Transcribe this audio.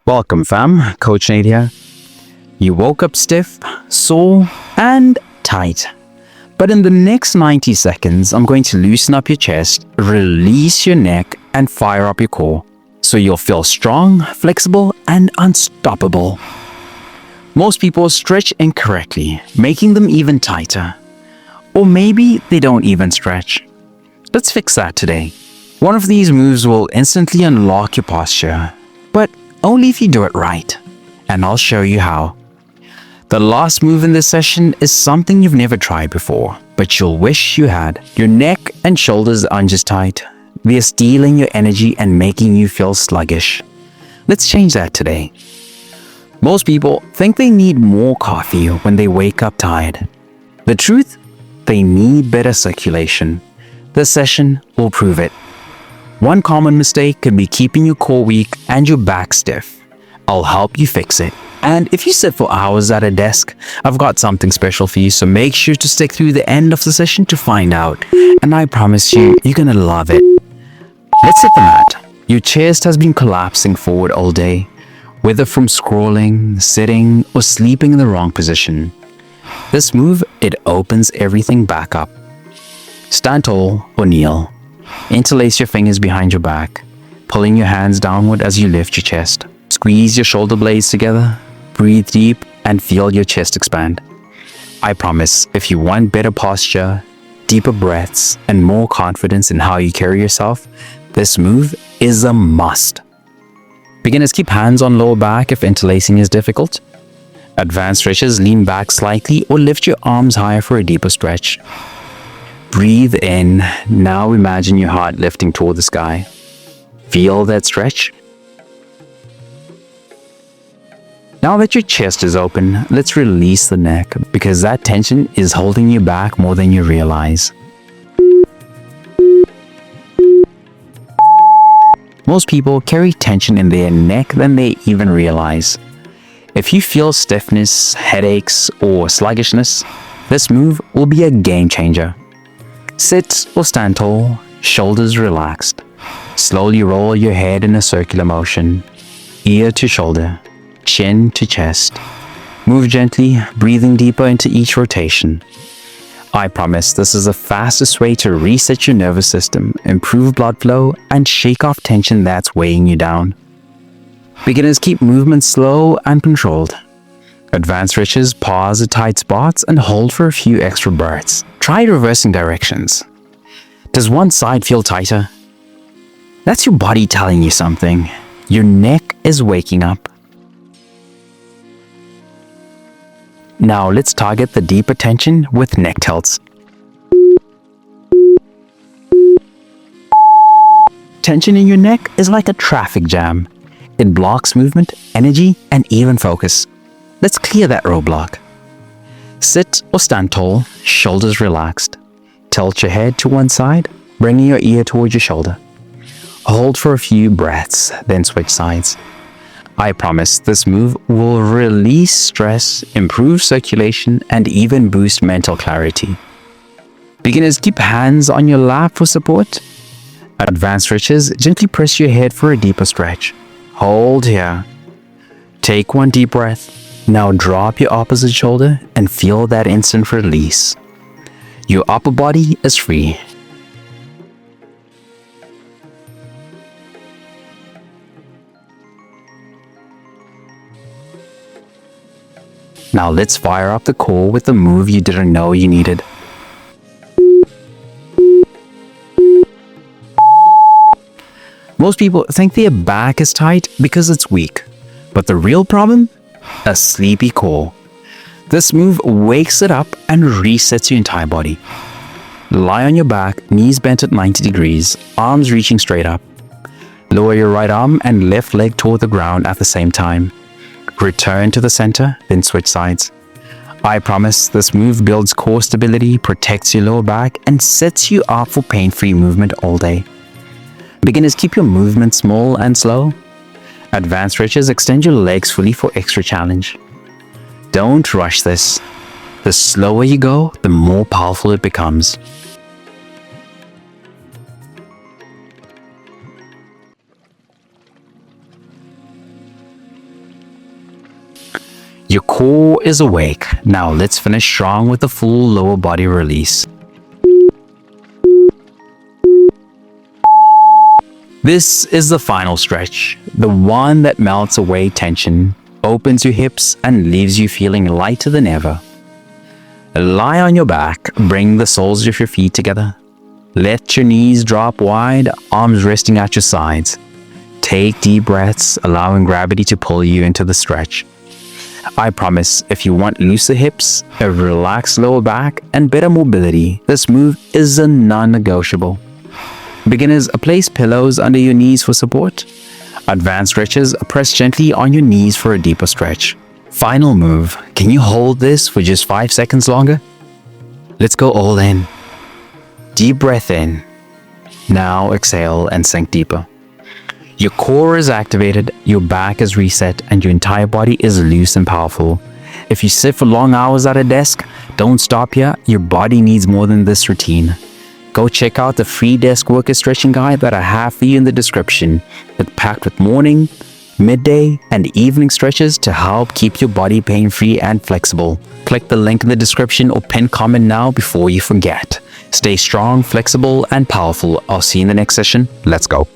Welcome fam, Coach Nate here. You woke up stiff, sore, and tight. But in the next 90 seconds, I'm going to loosen up your chest, release your neck, and fire up your core. So you'll feel strong, flexible, and unstoppable. Most people stretch incorrectly, making them even tighter. Or maybe they don't even stretch. Let's fix that today. One of these moves will instantly unlock your posture, but only if you do it right. And I'll show you how. The last move in this session is something you've never tried before, but you'll wish you had. Your neck and shoulders aren't just tight. They're stealing your energy and making you feel sluggish. Let's change that today. Most people think they need more coffee when they wake up tired. The truth? They need better circulation. This session will prove it. One common mistake could be keeping your core weak and your back stiff. I'll help you fix it. And if you sit for hours at a desk, I've got something special for you, so make sure to stick through the end of the session to find out. And I promise you, you're gonna love it. Let's hit the mat. Your chest has been collapsing forward all day, whether from scrolling, sitting, or sleeping in the wrong position. This move, it opens everything back up. Stand tall or kneel. Interlace your fingers behind your back, pulling your hands downward as you lift your chest. Squeeze your shoulder blades together, breathe deep, and feel your chest expand. I promise, if you want better posture, deeper breaths, and more confidence in how you carry yourself, this move is a must. Beginners, keep hands on lower back if interlacing is difficult. Advanced stretches, lean back slightly or lift your arms higher for a deeper stretch. Breathe in. Now imagine your heart lifting toward the sky. Feel that stretch. Now that your chest is open, let's release the neck because that tension is holding you back more than you realize. Most people carry tension in their neck than they even realize. If you feel stiffness, headaches, or sluggishness, this move will be a game changer. Sit or stand tall, shoulders relaxed. Slowly roll your head in a circular motion, ear to shoulder, chin to chest. Move gently, breathing deeper into each rotation. I promise this is the fastest way to reset your nervous system, improve blood flow, and shake off tension that's weighing you down. Beginners, keep movement slow and controlled. Advanced stretches, pause at tight spots and hold for a few extra breaths. Try reversing directions. Does one side feel tighter? That's your body telling you something. Your neck is waking up. Now let's target the deeper tension with neck tilts. Tension in your neck is like a traffic jam. It blocks movement, energy, and even focus. Let's clear that roadblock. Sit or stand tall, shoulders relaxed. Tilt your head to one side, bringing your ear towards your shoulder. Hold for a few breaths, then switch sides. I promise this move will release stress, improve circulation, and even boost mental clarity. Beginners, keep hands on your lap for support. Advanced stretches, gently press your head for a deeper stretch. Hold here. Take one deep breath. Now drop your opposite shoulder and feel that instant release. Your upper body is free. Now let's fire up the core with the move you didn't know you needed. Most people think their back is tight because it's weak, but the real problem? A sleepy core. This move wakes it up and resets your entire body. Lie on your back, knees bent at 90 degrees, arms reaching straight up. Lower your right arm and left leg toward the ground at the same time. Return to the center, then switch sides. I promise this move builds core stability, protects your lower back, and sets you up for pain-free movement all day. Beginners, keep your movement small and slow. Advanced stretches, extend your legs fully for extra challenge. Don't rush this. The slower you go, the more powerful it becomes. Your core is awake. Now let's finish strong with a full lower body release. This is the final stretch, the one that melts away tension, opens your hips, and leaves you feeling lighter than ever. Lie on your back, bring the soles of your feet together. Let your knees drop wide, arms resting at your sides. Take deep breaths, allowing gravity to pull you into the stretch. I promise, if you want looser hips, a relaxed lower back, and better mobility, this move is a non-negotiable. Beginners, place pillows under your knees for support. Advanced stretchers, press gently on your knees for a deeper stretch. Final move, can you hold this for just 5 seconds longer? Let's go all in. Deep breath in. Now exhale and sink deeper. Your core is activated, your back is reset, and your entire body is loose and powerful. If you sit for long hours at a desk, don't stop here. Your body needs more than this routine. Go check out the free desk worker stretching guide that I have for you in the description. It's packed with morning, midday, and evening stretches to help keep your body pain-free and flexible. Click the link in the description or pin comment now before you forget. Stay strong, flexible, and powerful. I'll see you in the next session. Let's go.